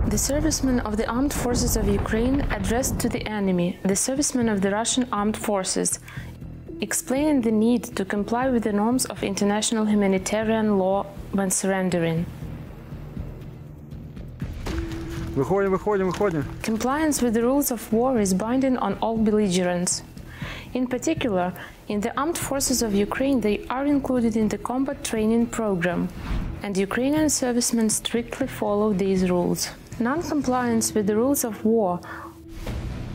The servicemen of the armed forces of Ukraine addressed to the enemy, the servicemen of the Russian armed forces, explaining the need to comply with the norms of international humanitarian law when surrendering. Выходим. Compliance with the rules of war is binding on all belligerents. In particular, in the armed forces of Ukraine, they are included in the combat training program, and Ukrainian servicemen strictly follow these rules. Non-compliance with the rules of war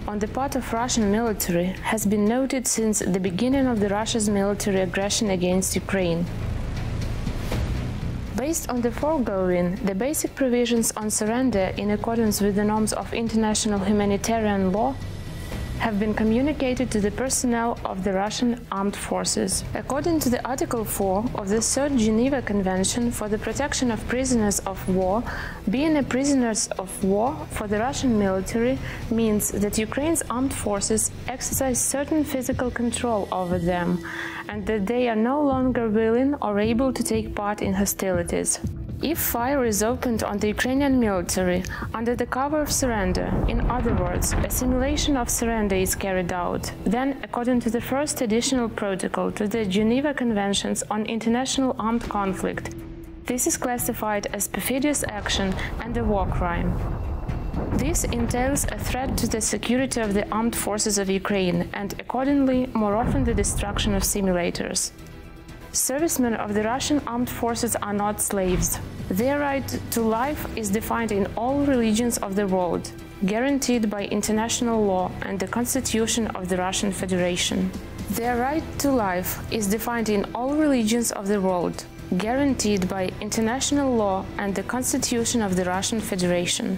on the part of Russian military has been noted since the beginning of Russia's military aggression against Ukraine. Based on the foregoing, the basic provisions on surrender in accordance with the norms of international humanitarian law have been communicated to the personnel of the Russian armed forces. According to the Article 4 of the Third Geneva Convention for the Protection of Prisoners of War, being a prisoner of war for the Russian military means that Ukraine's armed forces exercise certain physical control over them, and that they are no longer willing or able to take part in hostilities. If fire is opened on the Ukrainian military under the cover of surrender, in other words, a simulation of surrender is carried out, then, according to the first additional protocol to the Geneva Conventions on International Armed Conflict, this is classified as perfidious action and a war crime. This entails a threat to the security of the armed forces of Ukraine and, accordingly, more often the destruction of simulators. Servicemen of the Russian armed forces are not slaves. Their right to life is defined in all religions of the world, guaranteed by international law and the Constitution of the Russian Federation. Their right to life is defined in all religions of the world, guaranteed by international law and the Constitution of the Russian Federation.